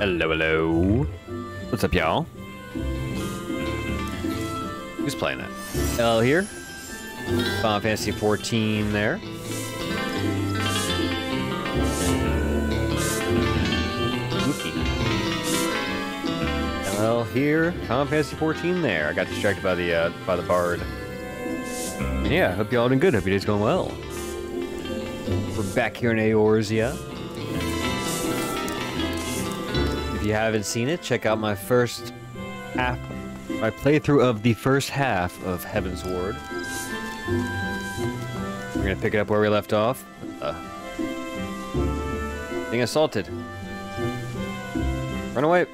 Hello, hello. What's up, y'all? Who's playing that? L here. Final Fantasy 14 there. Spooky. L here. Final Fantasy 14 there. I got distracted by the bard. Yeah, hope y'all doing good. Hope your day's going well. We're back here in Eorzea. If you haven't seen it, check out my playthrough of the first half of Heavensward. We're gonna pick it up where we left off. Being assaulted. Run away.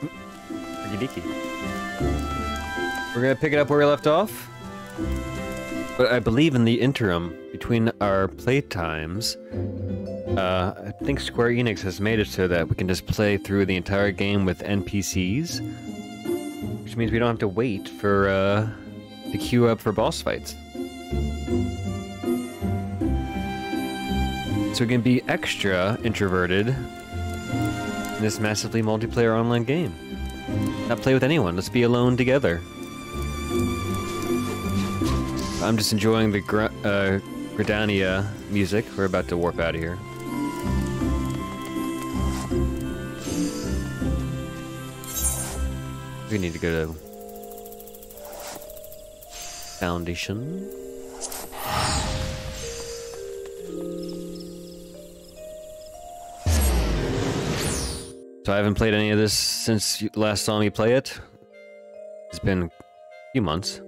Ricky. We're gonna pick it up where we left off. But I believe in the interim between our playtimes, I think Square Enix has made it so that we can just play through the entire game with NPCs, which means we don't have to wait for to queue up for boss fights. So we can be extra introverted in this massively multiplayer online game. Not play with anyone, let's be alone together. I'm just enjoying the Gridania music. We're about to warp out of here. We need to go to Foundation. So I haven't played any of this since you last saw me play it. It's been a few months.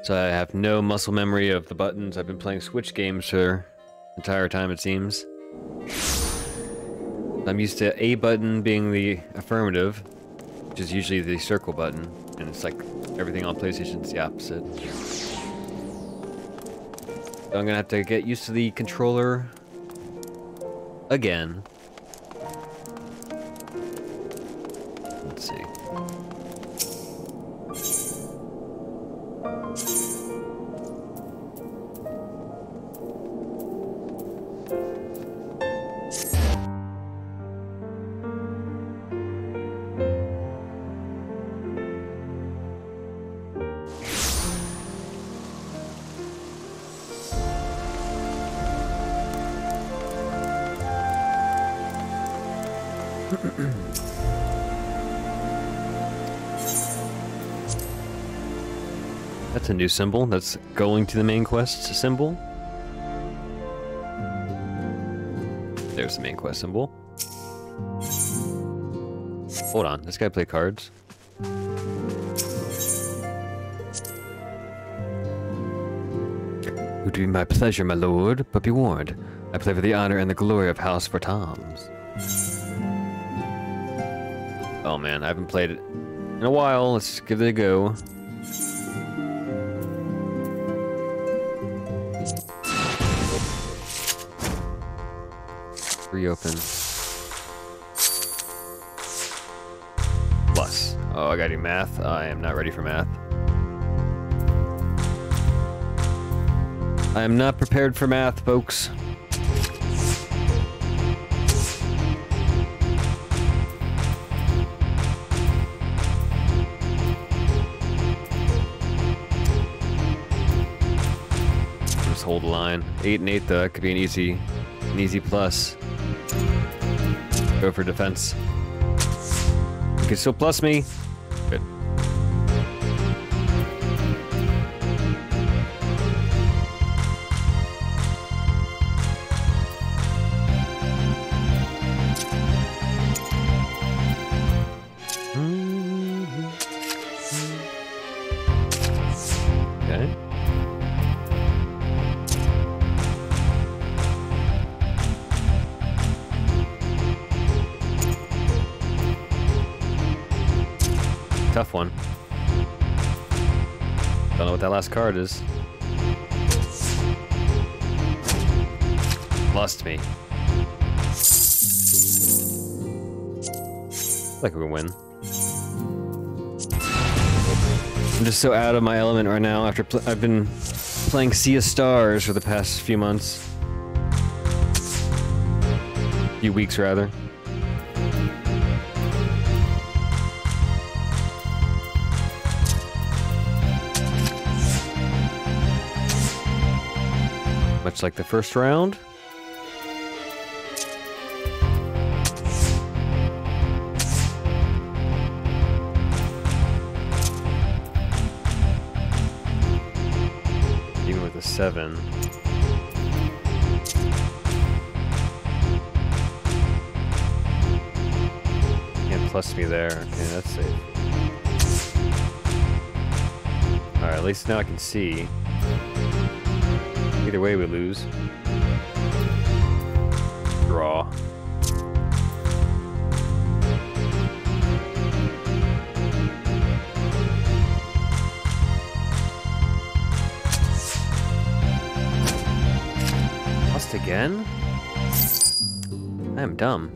So I have no muscle memory of the buttons. I've been playing Switch games for the entire time, it seems. I'm used to A button being the affirmative, which is usually the circle button, and it's like everything on PlayStation is the opposite. So I'm gonna have to get used to the controller again. Let's see. That's a new symbol. That's going to the main quest symbol. There's the main quest symbol. Hold on, this guy play cards. It would be my pleasure, my lord, but be warned, I play for the honor and the glory of House for Toms. Oh man, I haven't played it in a while. Let's give it a go. Reopen. Plus. Oh, I gotta do math. I am not ready for math. I am not prepared for math, folks. Just hold the line. 8 and 8 though, that could be an easy plus. Go for defense. You can still plus me. Good. Okay. Tough one. Don't know what that last card is. Lost me. Like we win. I'm just so out of my element right now after I've been playing Sea of Stars for the past few months. Few weeks, rather. much like the first round. Even with a 7. Can't plus me there. Okay, that's safe. Alright, at least now I can see. Either way we lose. Draw. Lost again? I am dumb.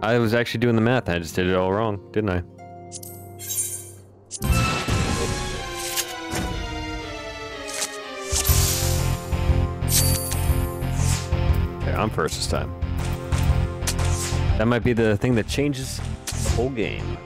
I was actually doing the math and I just did it all wrong, didn't I? I'm first this time. That might be the thing that changes the whole game.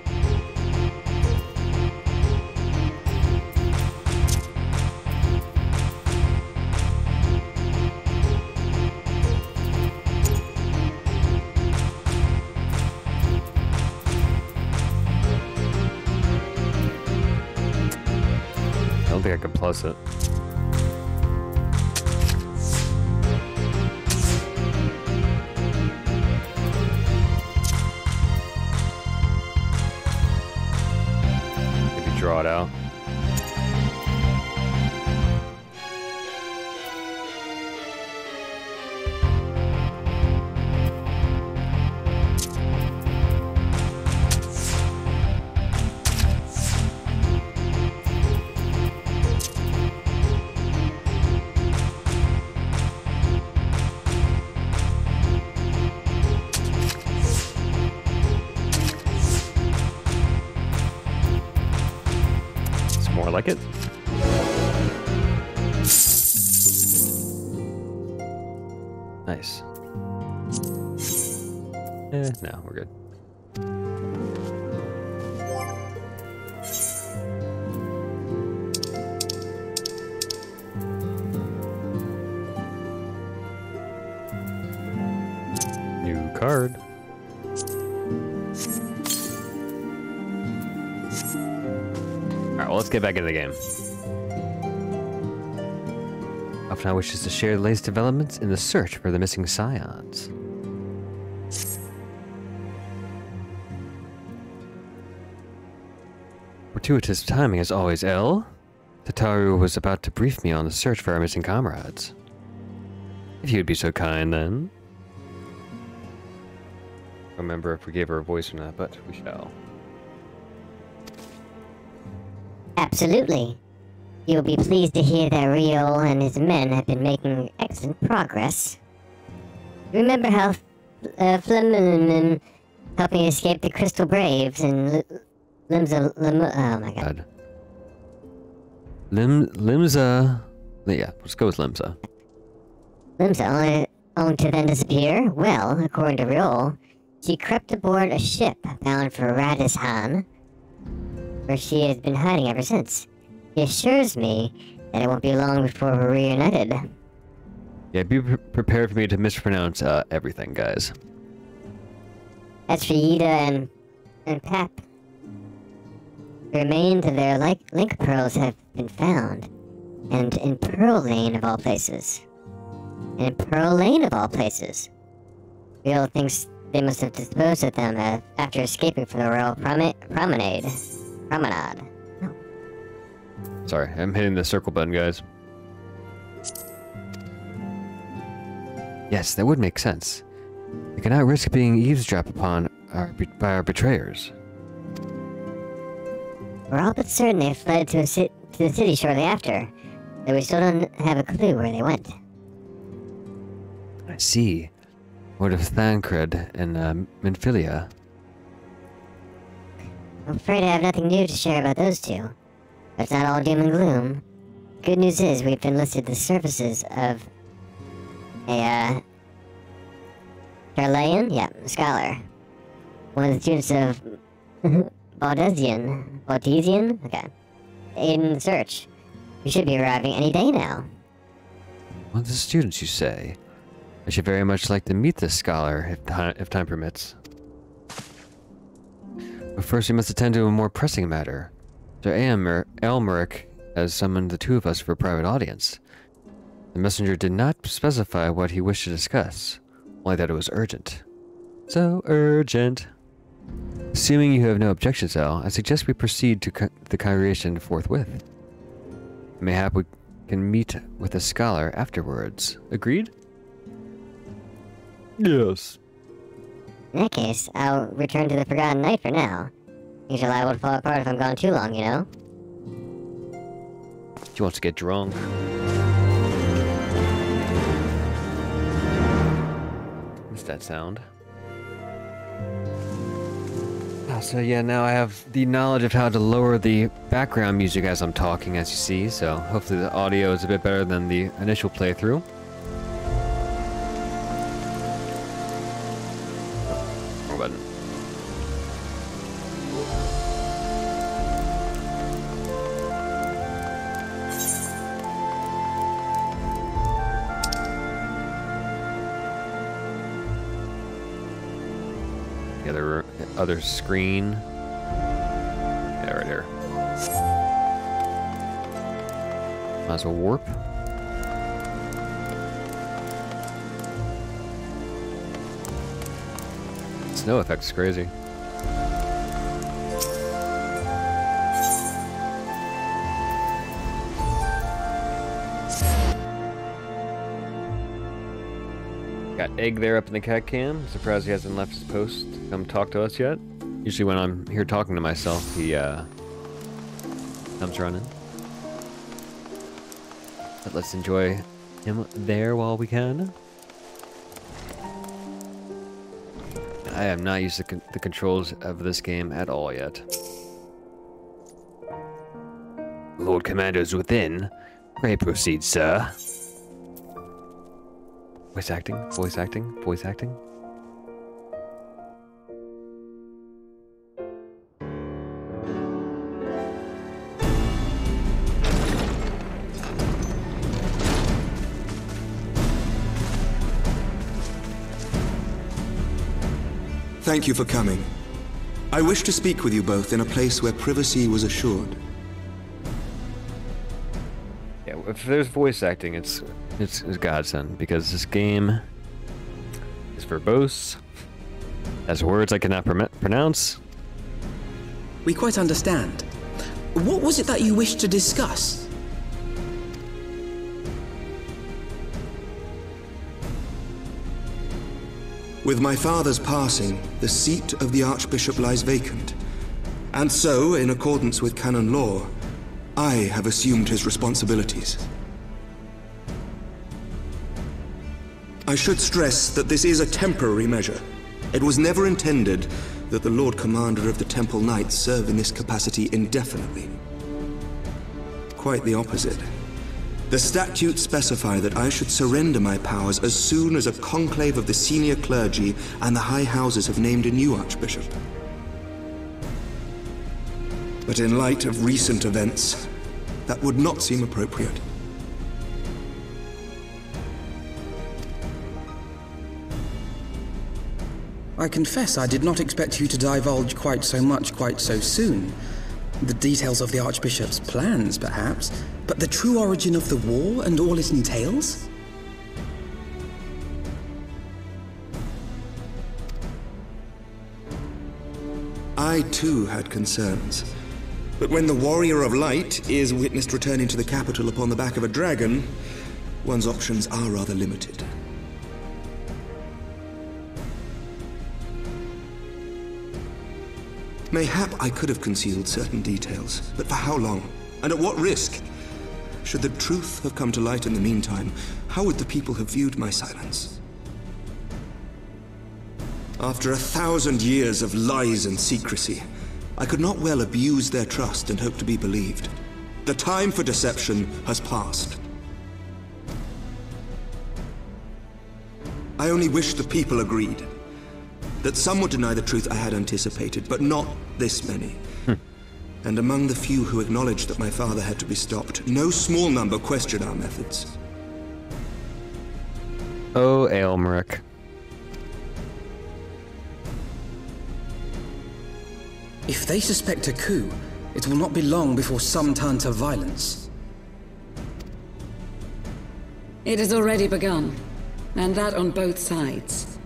I don't think I can plus it. Draw it out. More like it. Nice. No, we're good. New card. Well, let's get back into the game. Often wishes to share the latest developments in the search for the missing scions. Fortuitous timing as always, El. Tataru was about to brief me on the search for our missing comrades. If you'd be so kind, then. I don't remember if we gave her a voice or not, but we shall. Absolutely. You'll be pleased to hear that Rio and his men have been making excellent progress. Remember how Fleming helped me escape the Crystal Braves and Limsa... oh my god. Limsa... Yeah, let's go with Limsa. Limsa only to then disappear? Well, according to Rio, she crept aboard a ship bound for Radishan, where she has been hiding ever since. He assures me that it won't be long before we're reunited. Yeah, be prepared for me to mispronounce everything, guys. As for Yida and Pap, the remains of their link pearls have been found, and in Pearl Lane of all places. In Pearl Lane of all places. Rio thinks they must have disposed of them after escaping from the Royal Promenade. No. Sorry, I'm hitting the circle button, guys. Yes, that would make sense. We cannot risk being eavesdropped upon by our betrayers. We're all but certain they fled to the city shortly after, though we still don't have a clue where they went. I see. What of Thancred and Minfilia? I'm afraid I have nothing new to share about those two. But it's not all doom and gloom. Good news is we've been listed the services of a, Charlayan? Yeah, scholar. One of the students of Baldesian? Okay. Aid in the search. We should be arriving any day now. One of the students, you say? I should very much like to meet this scholar, if time permits. But first we must attend to a more pressing matter. Sir Elmeric has summoned the two of us for a private audience. The messenger did not specify what he wished to discuss, only that it was urgent. So urgent. Assuming you have no objections, Al, I suggest we proceed to the congregation forthwith. Mayhap we can meet with the scholar afterwards. Agreed? Yes. In that case, I'll return to the Forgotten Night for now. Usually I would fall apart if I'm gone too long, you know? She wants to get drunk. What's that sound? So yeah, now I have the knowledge of how to lower the background music as I'm talking, as you see, so hopefully the audio is a bit better than the initial playthrough. Oh, wrong button. The other screen. Yeah, right here. Might as well warp. Snow effect is crazy. Got Egg there up in the cat cam. Surprised he hasn't left his post to come talk to us yet. Usually when I'm here talking to myself, he comes running. But let's enjoy him there while we can. I have not used the controls of this game at all yet. Lord Commander's within. Pray proceed, sir. Voice acting, voice acting, voice acting. Thank you for coming. I wish to speak with you both in a place where privacy was assured. Yeah, if there's voice acting, it's godsend, because this game is verbose, has words I cannot pronounce. We quite understand. What was it that you wished to discuss? With my father's passing, the seat of the Archbishop lies vacant. And so, in accordance with canon law, I have assumed his responsibilities. I should stress that this is a temporary measure. It was never intended that the Lord Commander of the Temple Knights serve in this capacity indefinitely. Quite the opposite. The statutes specify that I should surrender my powers as soon as a conclave of the senior clergy and the high houses have named a new archbishop. But in light of recent events, that would not seem appropriate. I confess I did not expect you to divulge quite so much quite so soon. The details of the Archbishop's plans, perhaps, but the true origin of the war and all it entails? I too had concerns. But when the Warrior of Light is witnessed returning to the capital upon the back of a dragon, one's options are rather limited. Mayhap I could have concealed certain details, but for how long? And at what risk? Should the truth have come to light in the meantime, how would the people have viewed my silence? After 1,000 years of lies and secrecy, I could not well abuse their trust and hope to be believed. The time for deception has passed. I only wish the people agreed. That some would deny the truth I had anticipated, but not this many. And among the few who acknowledged that my father had to be stopped, no small number questioned our methods. Oh, Aelmeric. If they suspect a coup, it will not be long before some turn to violence. It has already begun, and that on both sides.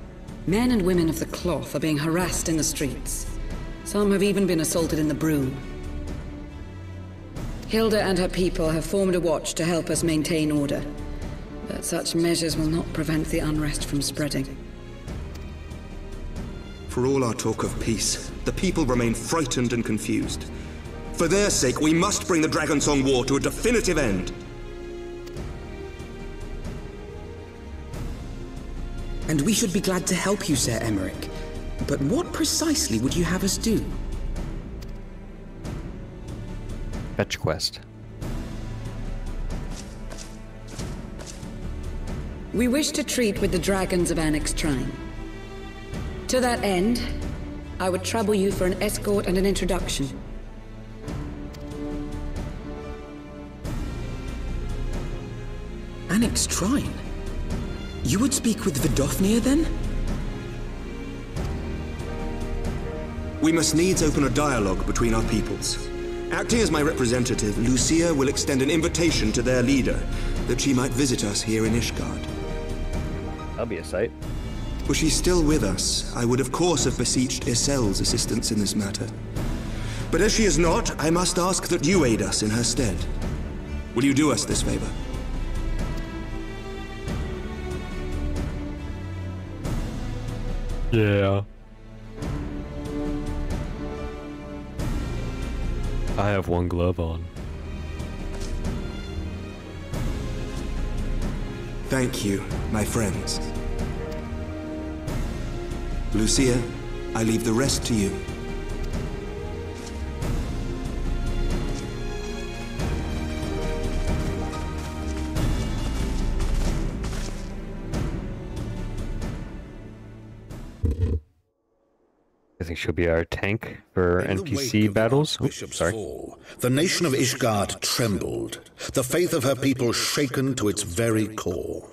Men and women of the cloth are being harassed in the streets. Some have even been assaulted in the broom. Hilda and her people have formed a watch to help us maintain order. But such measures will not prevent the unrest from spreading. For all our talk of peace, the people remain frightened and confused. For their sake, we must bring the Dragonsong War to a definitive end. And we should be glad to help you, Sir Emmerich. But what precisely would you have us do? Fetch quest. We wish to treat with the dragons of Annex Shrine. To that end, I would trouble you for an escort and an introduction. Annex Shrine? You would speak with Vidofnir then? We must needs open a dialogue between our peoples. Acting as my representative, Lucia will extend an invitation to their leader, that she might visit us here in Ishgard. That'll be a sight. Were she still with us, I would of course have beseeched Isel's assistance in this matter. But as she is not, I must ask that you aid us in her stead. Will you do us this favor? Yeah. I have one glove on. Thank you, my friends. Lucia, I leave the rest to you. I think she'll be our tank for In the wake NPC of battles. the Oh, Archbishop's sorry. fall, the nation of Ishgard trembled, the faith of her people shaken to its very core.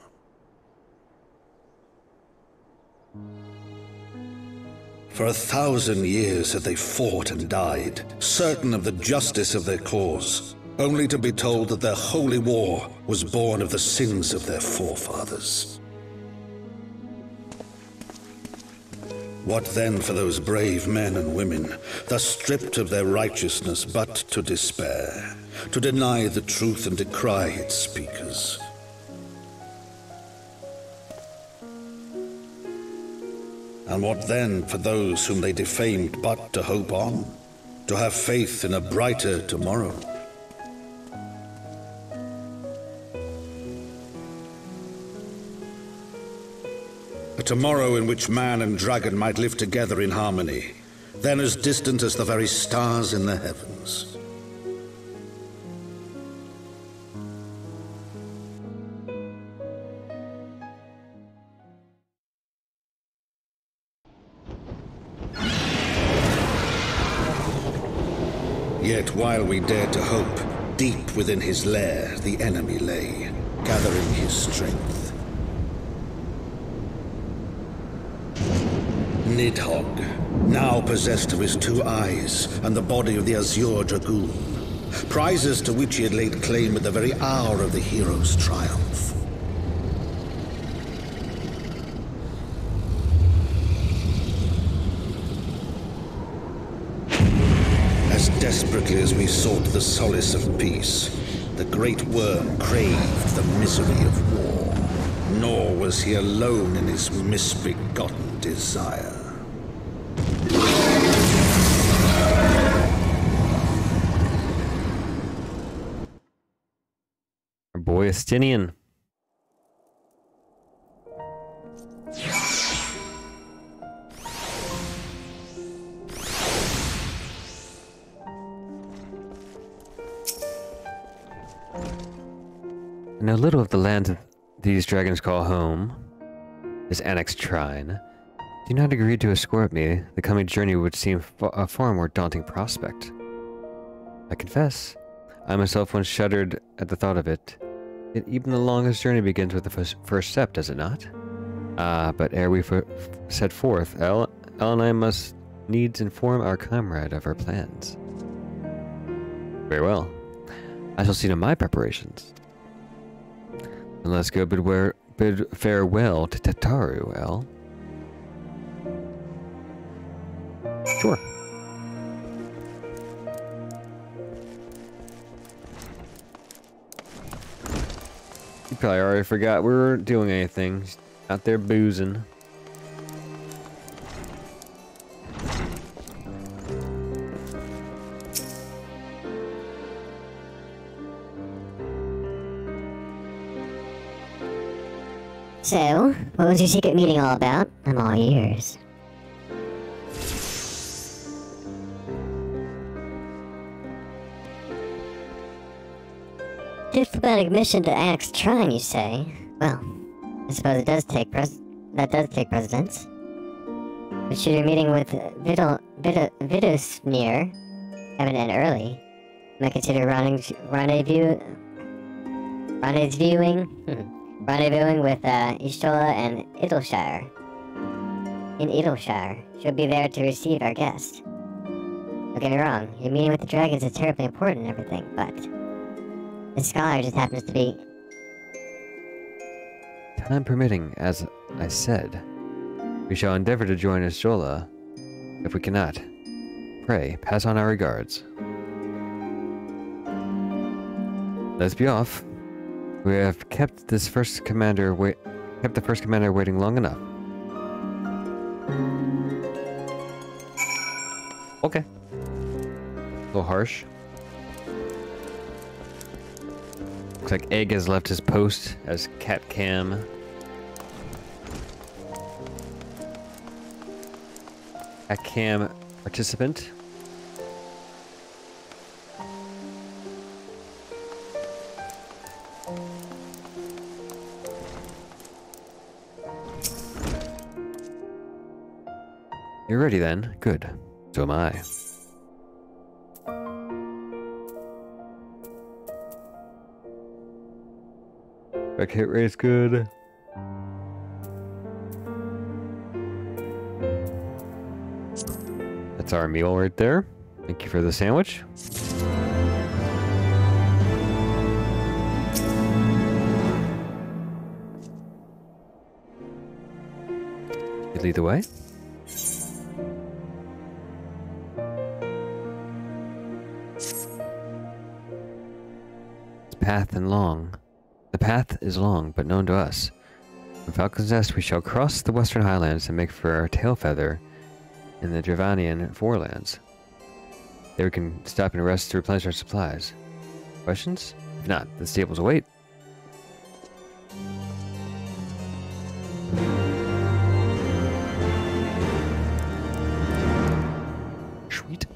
For 1,000 years had they fought and died, certain of the justice of their cause, only to be told that their holy war was born of the sins of their forefathers. What then for those brave men and women, thus stripped of their righteousness but to despair, to deny the truth and decry its speakers? And what then for those whom they defamed but to hope on, to have faith in a brighter tomorrow? A tomorrow in which man and dragon might live together in harmony, then as distant as the very stars in the heavens. Yet while we dared to hope, deep within his lair the enemy lay, gathering his strength. Nidhogg, now possessed of his 2 eyes and the body of the Azure Dragoon, prizes to which he had laid claim at the very hour of the hero's triumph. As desperately as we sought the solace of peace, the great worm craved the misery of war. Nor was he alone in his misbegotten desire. Our boy Estinian. I know little of the land these dragons call home, this Annex Shrine. Do you not agree to escort me? The coming journey would seem a far more daunting prospect. I confess, I myself once shuddered at the thought of it. Yet even the longest journey begins with the first step, does it not? But ere we set forth, El and I must needs inform our comrade of our plans. Very well. I shall see to my preparations. And let's go bid farewell to Tataru, El. Sure. You probably already forgot we weren't doing anything. Just out there boozing. So, what was your secret meeting all about? I'm all ears. Diplomatic mission to annex Trine, you say? Well, I suppose it does take precedence. But should your meeting with Vidusnir evident early, I might consider rendezvousing with Ishtola and Idleshire. In Idleshire, she'll be there to receive our guest. Don't get me wrong, your meeting with the dragons is terribly important and everything, but this scholar just happens to be... Time permitting, as I said, we shall endeavor to join Ishtola. If we cannot, pray, pass on our regards. Let's be off. We have kept the first commander waiting long enough. Okay. A little harsh. Looks like Egg has left his post as Cat Cam. Cat Cam participant. You're ready then? Good. So am I. Back hit rate's good. That's our meal right there. Thank you for the sandwich. You lead the way. The path is long, but known to us. From Falcon's Nest we shall cross the western highlands and make for our tail feather in the Dravanian forelands. There we can stop and rest to replenish our supplies. Questions? If not, the stables await. Sweet.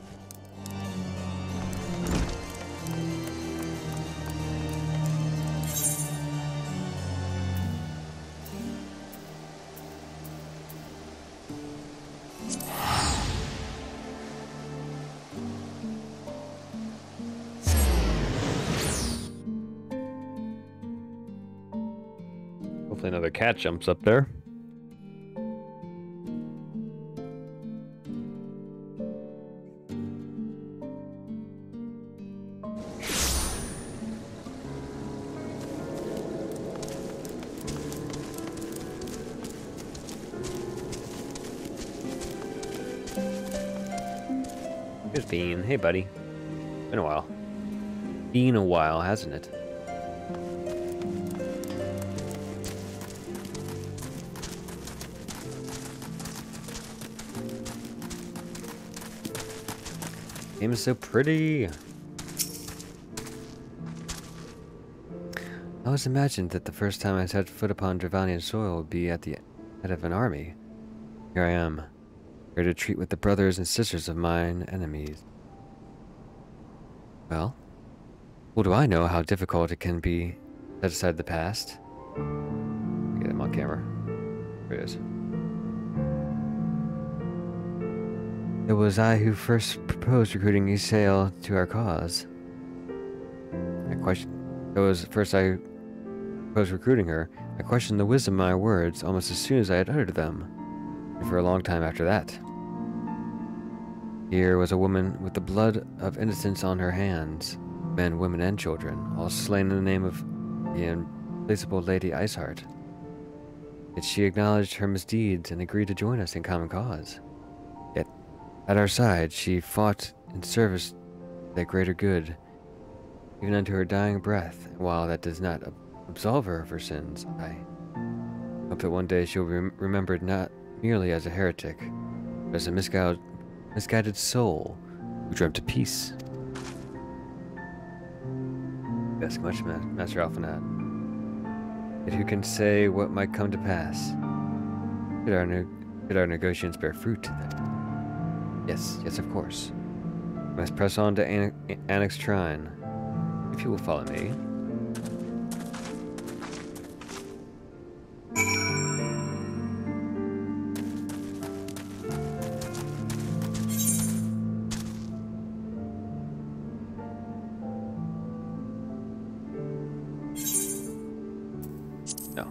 Hopefully another cat jumps up there. Here's Bean. Hey, buddy. Been a while. Been a while, hasn't it? Game is so pretty. I always imagined that the first time I set foot upon Dravanian soil would be at the head of an army. Here I am, here to treat with the brothers and sisters of mine enemies. Well, well, do I know how difficult it can be to set aside the past? Get him on camera. There it is. It was I who first proposed recruiting Isael to our cause. It was first I proposed recruiting her. I questioned the wisdom of my words almost as soon as I had uttered them, and for a long time after that. Here was a woman with the blood of innocence on her hands, men, women, and children, all slain in the name of the implacable Lady Iceheart. Yet she acknowledged her misdeeds and agreed to join us in common cause. Yet, at our side, she fought in service to that greater good, even unto her dying breath, and while that does not absolve her of her sins, I hope that one day she will be remembered not merely as a heretic, but as a misguided soul who dreamt of peace. Ask much, Master Alphanat. Yet who can say what might come to pass? Could our negotiations bear fruit, then? Yes, of course. We must press on to Annex Shrine. If you will follow me. No.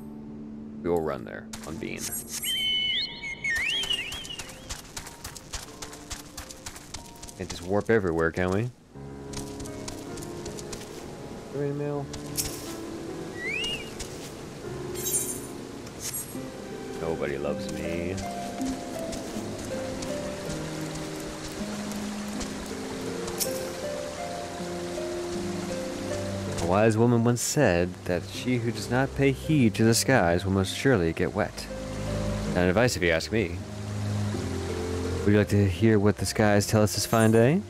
We will run there on Bean. Can't just warp everywhere, can we? Mail. Nobody loves me. A wise woman once said that she who does not pay heed to the skies will most surely get wet. Sound advice if you ask me. Would you like to hear what the skies tell us this fine day?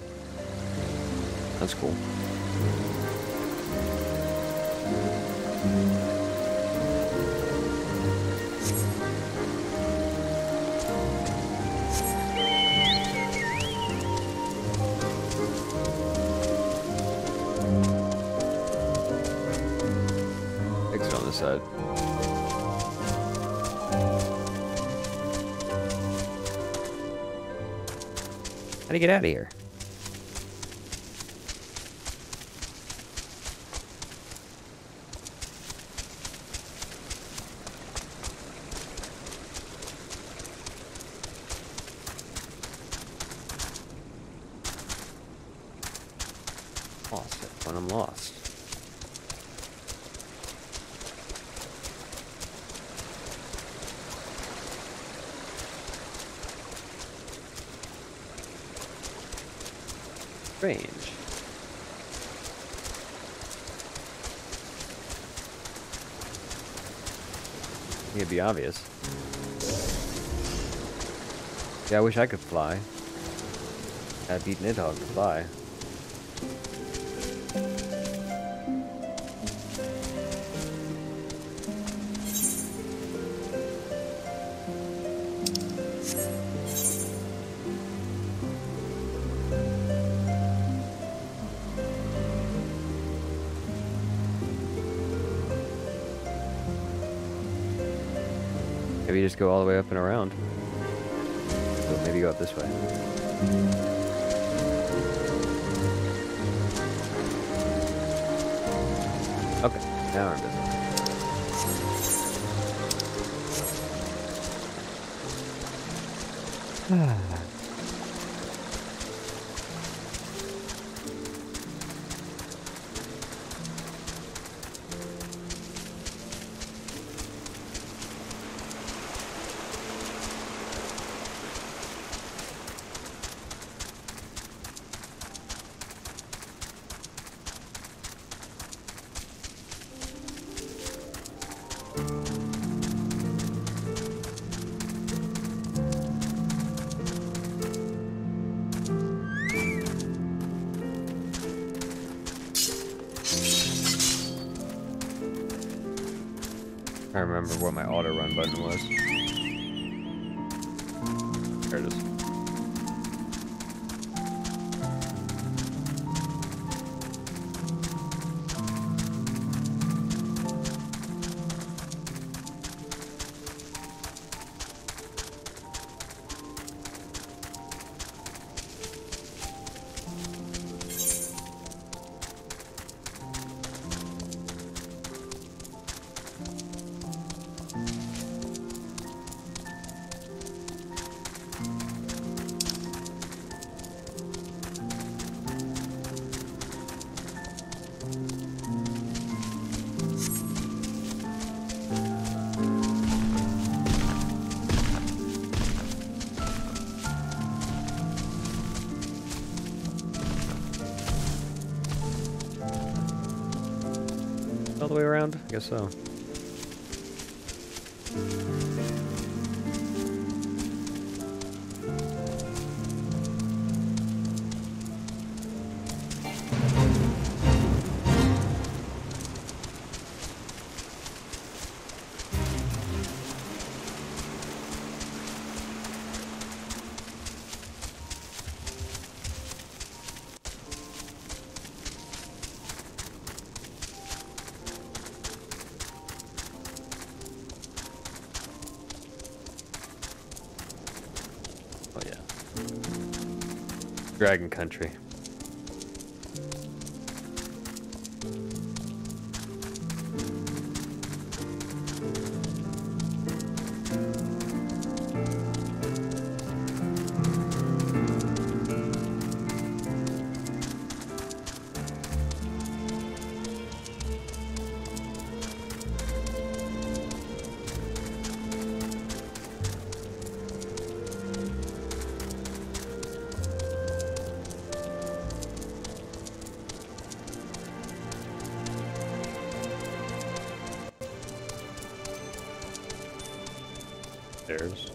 That's cool. Exit on this side. How do you get out of here? Lost it when I'm lost. Strange. It'd be obvious. Yeah, I wish I could fly. I'd beat Nidhogg to fly. Maybe just go all the way up and around. So maybe go up this way. Okay, now we're in business. I remember what my auto run button was. There it is. the way around? I guess so. Dragon Country. There's.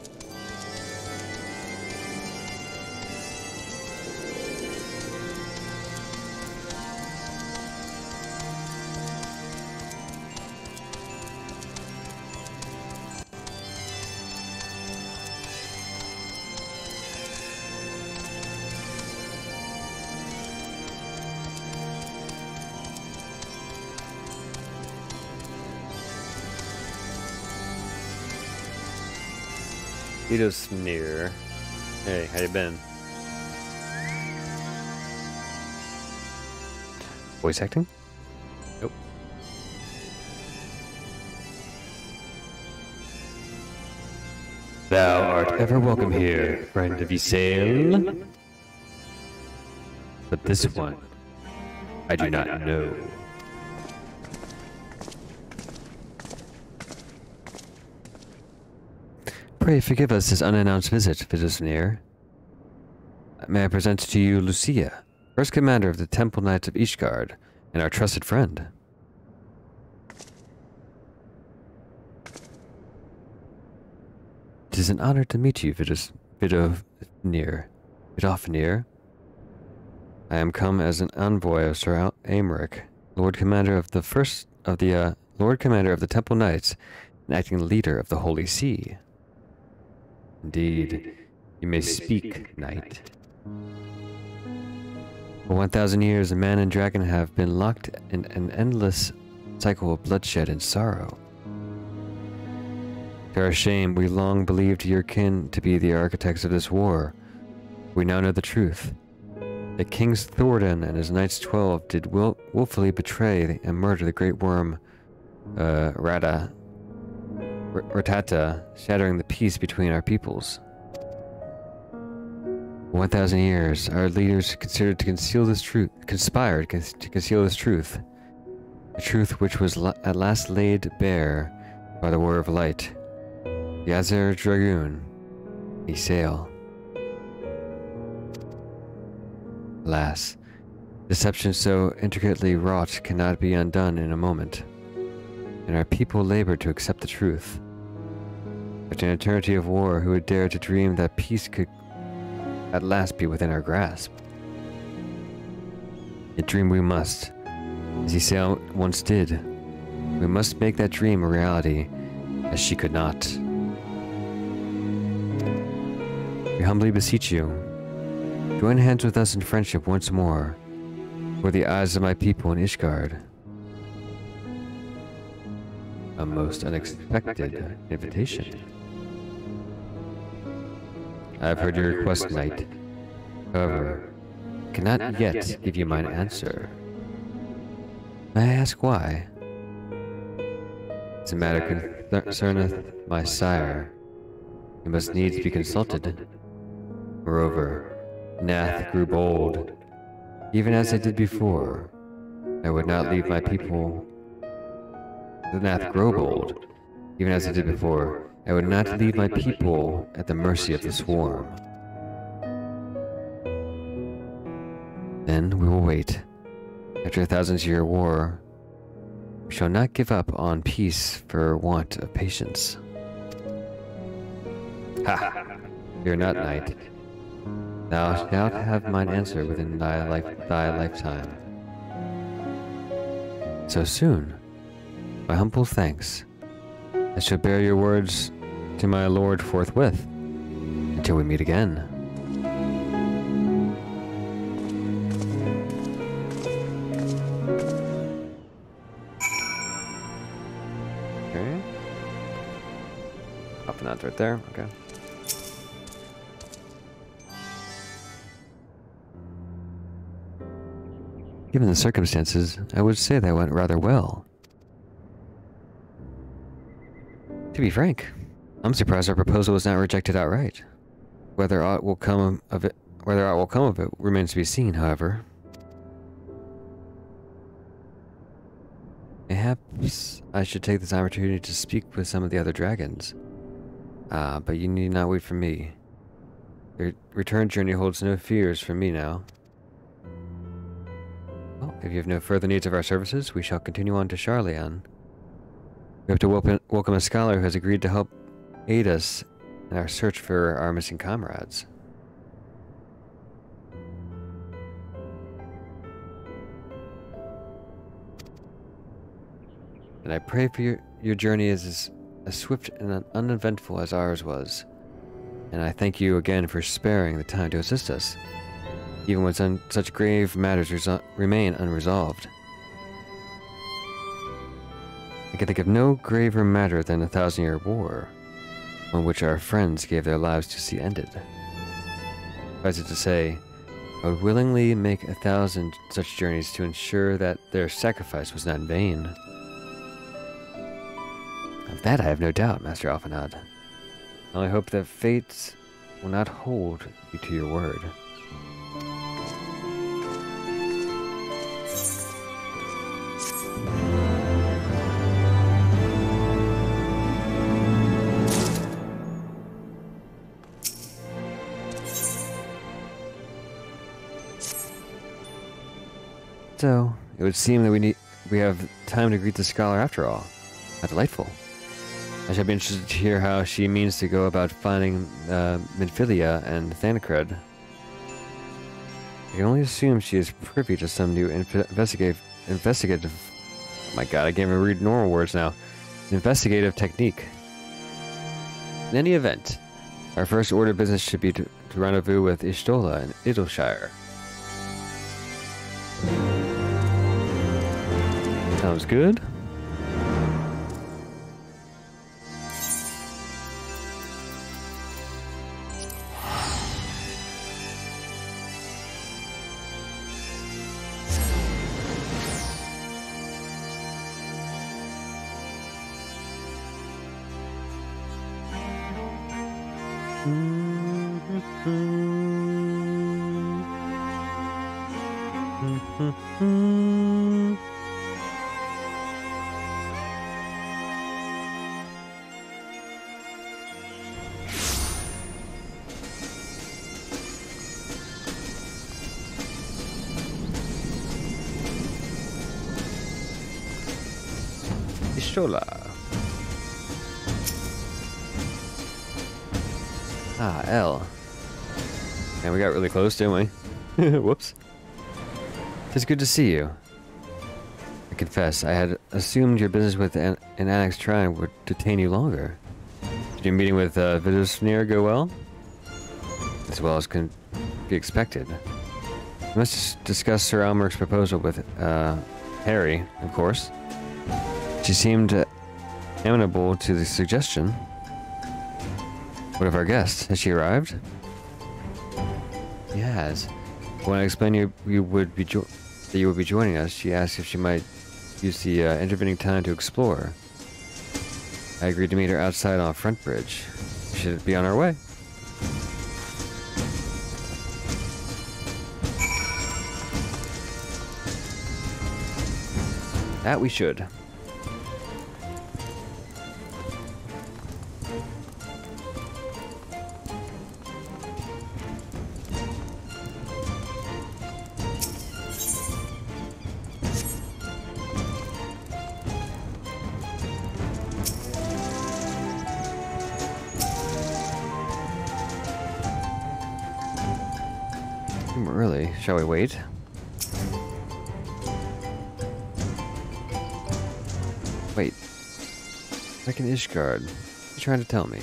Vito's near. Hey, how you been? Voice acting? Nope. Thou art ever welcome here, friend of Ysael. But this one, I do not know. Pray forgive us this unannounced visit, Vidosnir. May I present to you Lucia, first commander of the Temple Knights of Ishgard, and our trusted friend. It is an honor to meet you, Vidofnir. I am come as an envoy of Sir Aymeric, Lord Commander of the Temple Knights, and acting leader of the Holy See. Indeed, you may speak, knight. For 1,000 years, man and dragon have been locked in an endless cycle of bloodshed and sorrow. To our shame, we long believed your kin to be the architects of this war. We now know the truth. That King Thordan and his Knights 12 did willfully betray and murder the great worm, Ratata, shattering the peace between our peoples. For 1,000 years, our leaders conspired to conceal this truth, a truth which was at last laid bare by the War of Light, Yazir Dragoon, Ysael. Alas, deception so intricately wrought cannot be undone in a moment, and our people labored to accept the truth. After an eternity of war, who would dare to dream that peace could at last be within our grasp? Yet dream we must, as Ysael once did. We must make that dream a reality, as she could not. We humbly beseech you, join hands with us in friendship once more, for the eyes of my people in Ishgard. A most unexpected invitation. I have heard your request, knight. However, I cannot yet give you mine answer. May I ask why? This matter concerneth my sire. He must needs be consulted. Moreover, Nath grew bold. Even as I did before, I would not leave my people. The Nath grow bold. Even as I did before, I would not leave my people at the mercy of the swarm. Then we will wait. After a 1,000-year war, We shall not give up on peace for want of patience. Ha! Fear not, knight. Thou shalt have mine answer within thy lifetime. So soon? My humble thanks. I shall bear your words to my lord forthwith, until we meet again. Okay. Up and out right there, okay. Given the circumstances, I would say that went rather well. To be frank, I'm surprised our proposal was not rejected outright. Whether aught will come of it remains to be seen, however. Perhaps I should take this opportunity to speak with some of the other dragons. But you need not wait for me. Your return journey holds no fears for me now. Well, if you have no further needs of our services, we shall continue on to Charleon. We have to welcome a scholar who has agreed to help aid us in our search for our missing comrades. And I pray for your journey is as swift and uneventful as ours was. And I thank you again for sparing the time to assist us, even when such grave matters remain unresolved. I can think of no graver matter than the 1,000-year war, on which our friends gave their lives to see ended. Suffice it to say, I would willingly make 1,000 such journeys to ensure that their sacrifice was not in vain. Of that I have no doubt, Master Alphanad. I only hope that fate will not hold you to your word. So, it would seem that we have time to greet the scholar after all. How delightful. I shall be interested to hear how she means to go about finding Midphilia and Thancred. I can only assume she is privy to some new investigative... Oh my god, I can't even read normal words now. Investigative technique. In any event, our first order of business should be to rendezvous with Ishtola in Idleshire. Sounds good. Shola. Ah, L. And we got really close, didn't we? Whoops. It's good to see you. I confess, I had assumed your business with an Annex Shrine would detain you longer. Did your meeting with Vidusnir go well? As well as can be expected. We must discuss Sir Almeric's proposal with Harry, of course. She seemed amenable to the suggestion. What of our guest? Has she arrived? She has. When I explained you would be joining us, she asked if she might use the intervening time to explore. I agreed to meet her outside on a front bridge. We should be on our way. That we should. Early. Shall we wait? Wait. Like an Ishgard. What are you trying to tell me?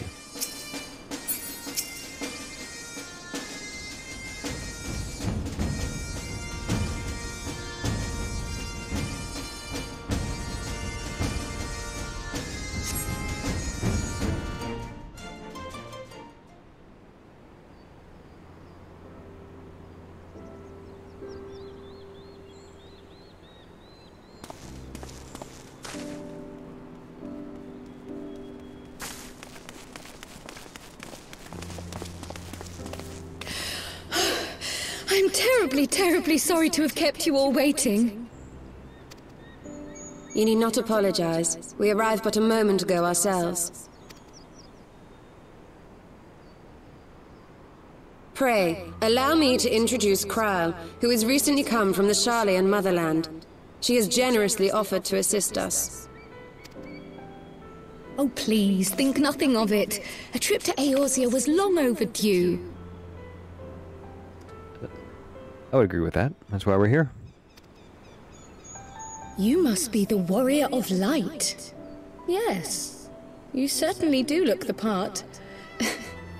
I'm terribly sorry to have kept you all waiting. You need not apologize. We arrived but a moment ago ourselves. Pray, allow me to introduce Kryle, who has recently come from the Sharlayan motherland. She has generously offered to assist us. Oh, please, think nothing of it. A trip to Eorzea was long overdue. I would agree with that. That's why we're here. You must be the Warrior of Light. Yes, you certainly do look the part.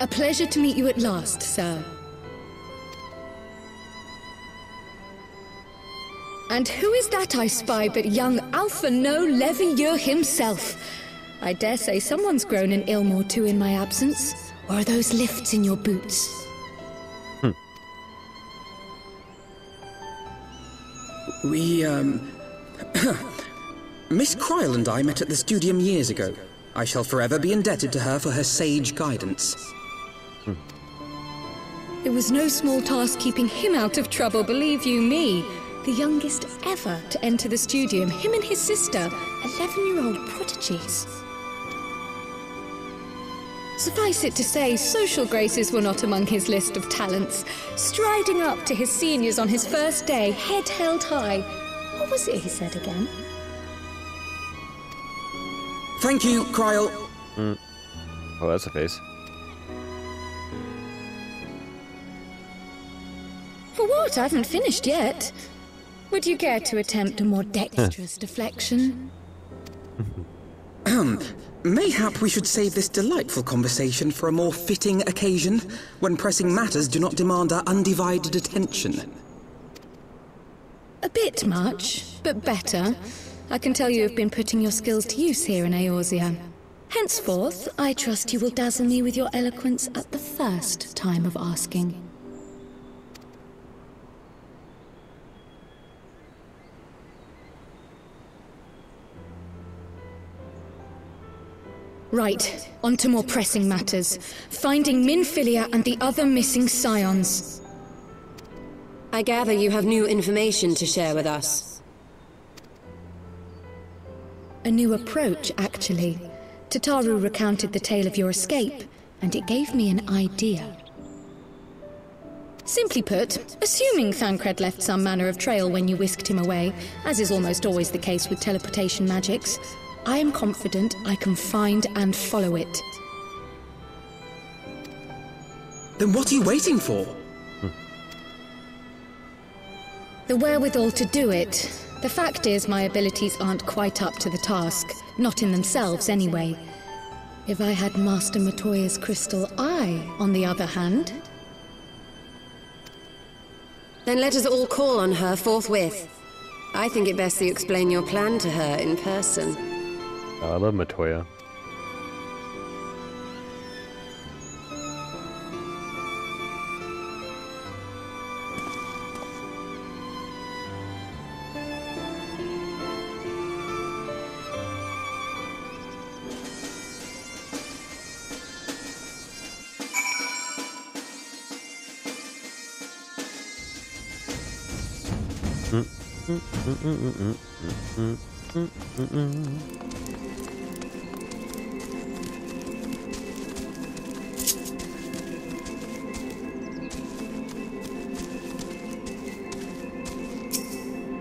A pleasure to meet you at last, sir. And who is that I spy but young Alpha No Levieur himself? I dare say someone's grown an ilm or two in my absence. Or are those lifts in your boots? We, Miss Kryle and I met at the Studium years ago. I shall forever be indebted to her for her sage guidance. It was no small task keeping him out of trouble, believe you me. The youngest ever to enter the Studium, him and his sister, 11-year-old prodigies. Suffice it to say, social graces were not among his list of talents. Striding up to his seniors on his first day, head held high. What was it he said again? Thank you, Kryle. Oh, that's a face. For what? I haven't finished yet. Would you care to attempt a more dexterous deflection? Mayhap we should save this delightful conversation for a more fitting occasion, when pressing matters do not demand our undivided attention. A bit much, but better. I can tell you have been putting your skills to use here in Eorzea. Henceforth, I trust you will dazzle me with your eloquence at the first time of asking. Right, on to more pressing matters. Finding Minfilia and the other missing scions. I gather you have new information to share with us. A new approach, actually. Tataru recounted the tale of your escape, and it gave me an idea. Simply put, assuming Thancred left some manner of trail when you whisked him away, as is almost always the case with teleportation magics, I am confident I can find and follow it. Then what are you waiting for? The wherewithal to do it. The fact is, my abilities aren't quite up to the task. Not in themselves, anyway. If I had Master Matoya's crystal eye, on the other hand... Then let us all call on her forthwith. I think it best that you explain your plan to her in person. Oh, I love Matoya.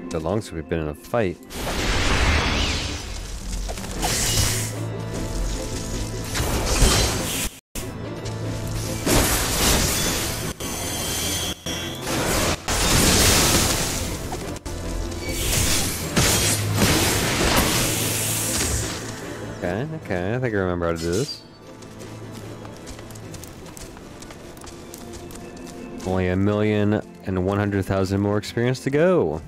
So long since we've been in a fight. Okay, okay, I think I remember how to do this. Only 1,100,000 more experience to go.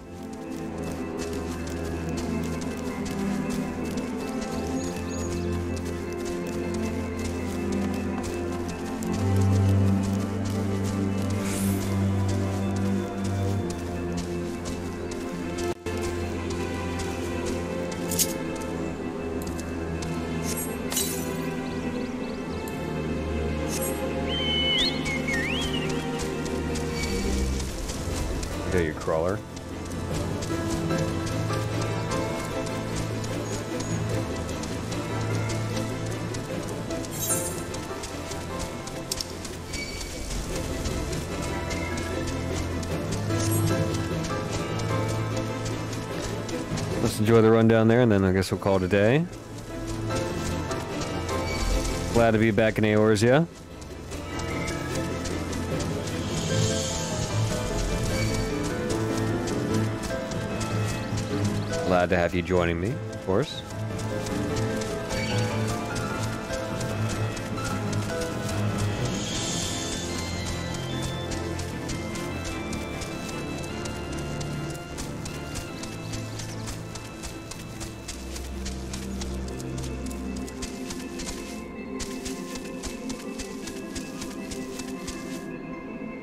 There, you crawler. Let's enjoy the run down there, and then I guess we'll call it a day. Glad to be back in Eorzea. Glad to have you joining me, of course.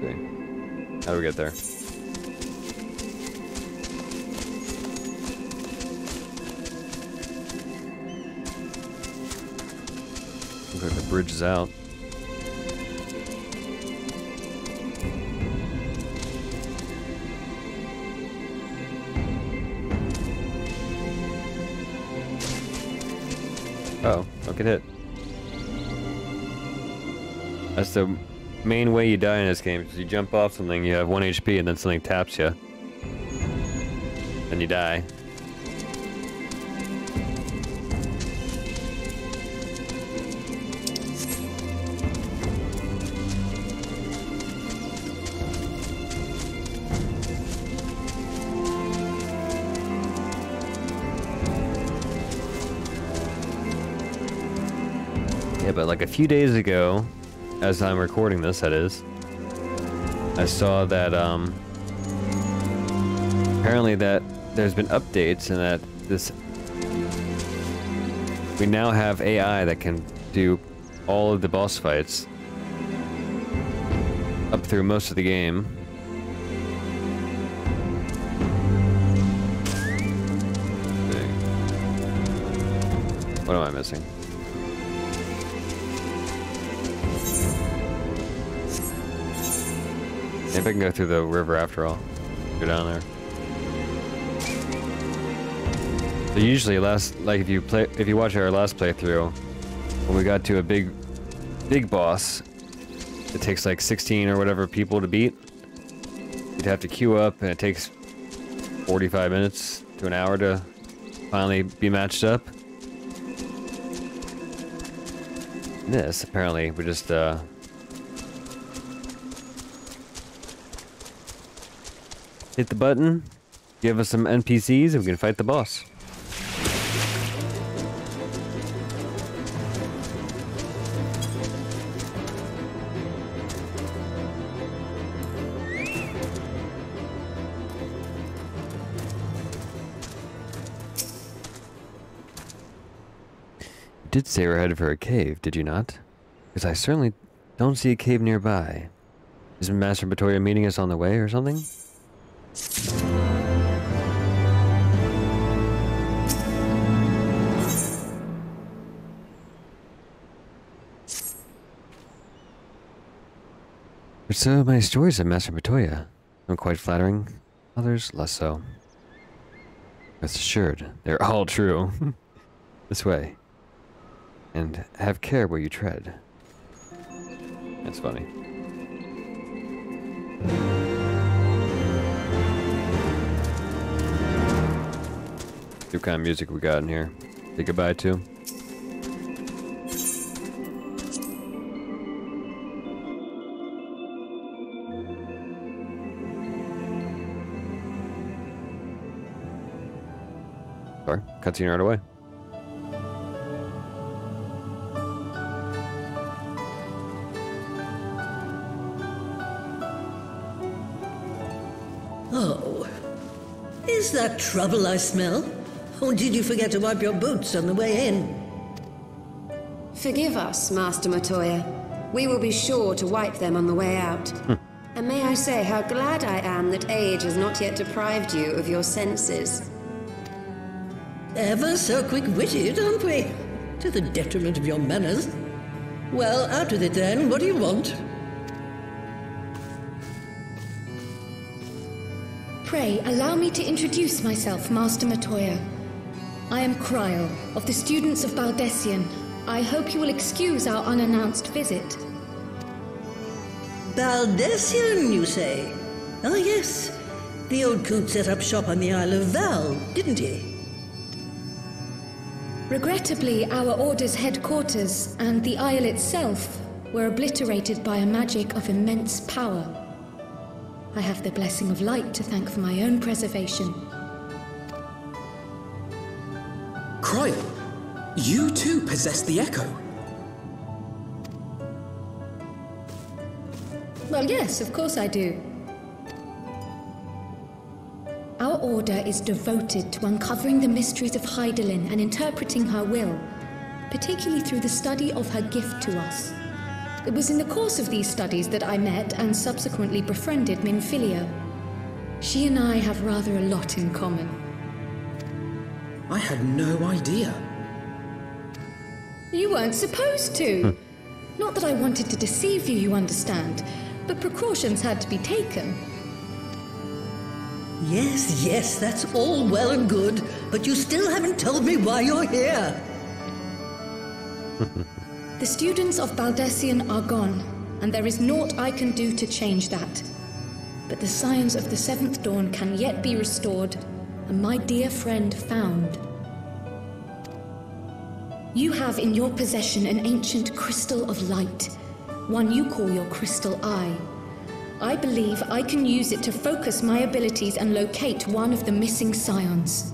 Okay. How do we get there? Looks like the bridge is out. Oh, don't get hit. That's the main way you die in this game. Is you jump off something, you have 1 HP, and then something taps you. And you die. Yeah, but like a few days ago, as I'm recording this, that is, I saw that apparently that there's been updates and that we now have AI that can do all of the boss fights up through most of the game. What am I missing? Maybe I can go through the river after all. Go down there. So usually, if you watch our last playthrough, when we got to a big boss, it takes like 16 or whatever people to beat. You'd have to queue up, and it takes 45 minutes to an hour to finally be matched up. This apparently we just hit the button, give us some NPCs, and we can fight the boss. You did say we're headed for a cave, did you not? Because I certainly don't see a cave nearby. Is Master Batoya meeting us on the way or something? There's so many stories of Master Batoya. Some quite flattering, others less so. Rest assured, they're all true. This way. And have care where you tread. That's funny. See what kind of music we got in here. Say goodbye to. Sorry, cutscene right away. Oh. Is that trouble I smell? Or did you forget to wipe your boots on the way in? Forgive us, Master Matoya. We will be sure to wipe them on the way out. And may I say how glad I am that age has not yet deprived you of your senses. Ever so quick-witted, aren't we? To the detriment of your manners. Well, out with it then. What do you want? Pray, allow me to introduce myself, Master Matoya. I am Cryle, of the students of Baldessian. I hope you will excuse our unannounced visit. Baldessian, you say? Ah, yes. The old coot set up shop on the Isle of Val, didn't he? Regrettably, our order's headquarters and the isle itself were obliterated by a magic of immense power. I have the blessing of light to thank for my own preservation. Cryle, you too possess the Echo. Well, yes, of course I do. Our order is devoted to uncovering the mysteries of Hydaelyn and interpreting her will, particularly through the study of her gift to us. It was in the course of these studies that I met and subsequently befriended Minfilia. She and I have rather a lot in common. I had no idea. You weren't supposed to. Not that I wanted to deceive you, you understand, but precautions had to be taken. Yes, that's all well and good, but you still haven't told me why you're here. The students of Baldessian are gone, and there is naught I can do to change that. But the signs of the Seventh Dawn can yet be restored, and my dear friend found. You have in your possession an ancient crystal of light, one you call your crystal eye. I believe I can use it to focus my abilities and locate one of the missing scions.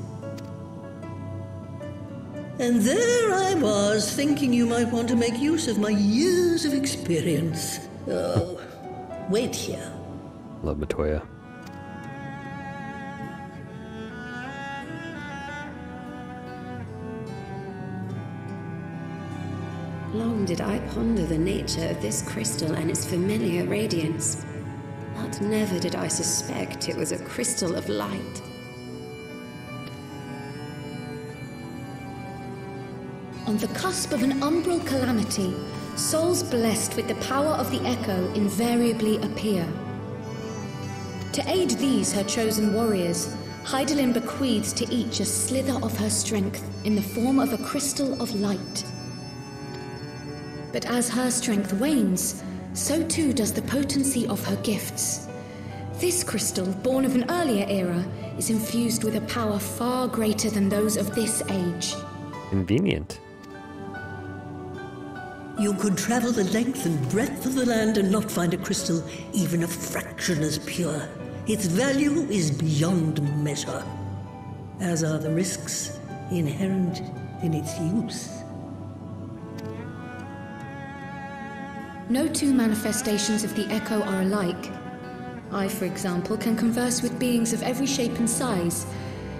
And there I was, thinking you might want to make use of my years of experience. Oh, wait here. Love Matoya. Long did I ponder the nature of this crystal and its familiar radiance. But never did I suspect it was a crystal of light. On the cusp of an umbral calamity, souls blessed with the power of the Echo invariably appear. To aid these, her chosen warriors, Hydaelyn bequeaths to each a slither of her strength in the form of a crystal of light. But as her strength wanes, so too does the potency of her gifts. This crystal, born of an earlier era, is infused with a power far greater than those of this age. Convenient. You could travel the length and breadth of the land and not find a crystal even a fraction as pure. Its value is beyond measure, as are the risks inherent in its use. No two manifestations of the Echo are alike. I, for example, can converse with beings of every shape and size,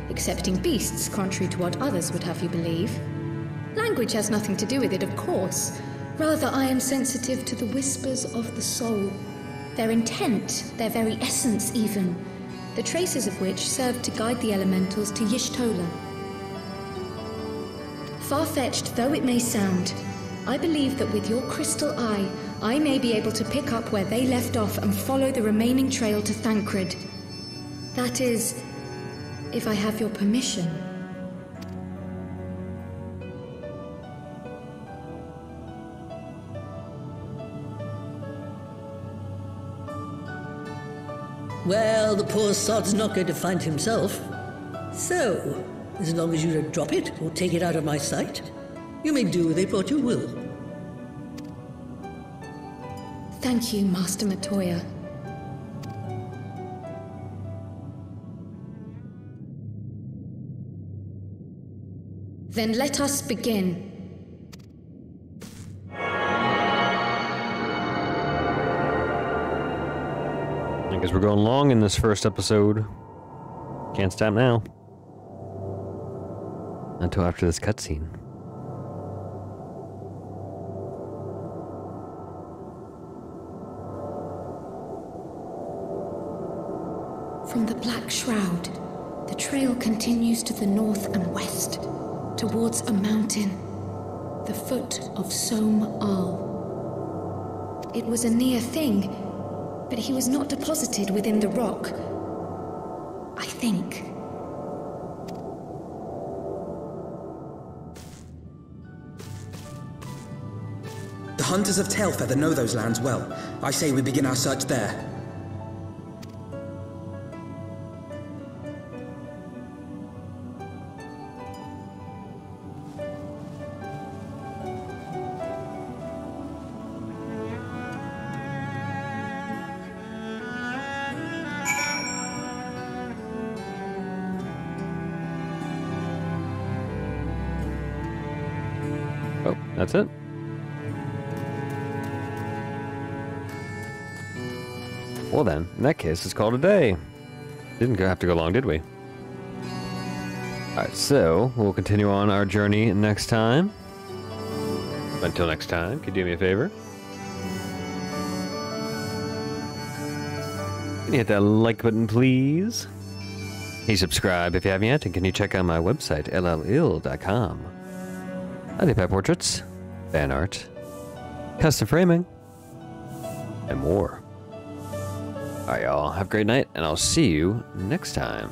excepting beasts, contrary to what others would have you believe. Language has nothing to do with it, of course. Rather, I am sensitive to the whispers of the soul. Their intent, their very essence even, the traces of which serve to guide the elementals to Y'shtola. Far-fetched though it may sound, I believe that with your crystal eye, I may be able to pick up where they left off and follow the remaining trail to Thancred. That is, if I have your permission. Well, the poor sod's not going to find himself. So, as long as you don't drop it or take it out of my sight, you may do with it what you will. Thank you, Master Matoya. Then let us begin. I guess we're going long in this first episode. Can't stop now. Until after this cutscene. From the Black Shroud, the trail continues to the north and west, towards a mountain, the foot of Som Al. It was a near thing, but he was not deposited within the rock. I think. The hunters of Tailfeather know those lands well. I say we begin our search there. Oh, that's it. Well then, in that case, it's called a day. Didn't have to go long, did we? Alright, so we'll continue on our journey next time. Until next time, could you do me a favor? Can you hit that like button, please? Can you subscribe if you haven't yet? And can you check out my website, lletl.com? I do pet portraits, fan art, custom framing, and more. Alright, y'all. Have a great night, and I'll see you next time.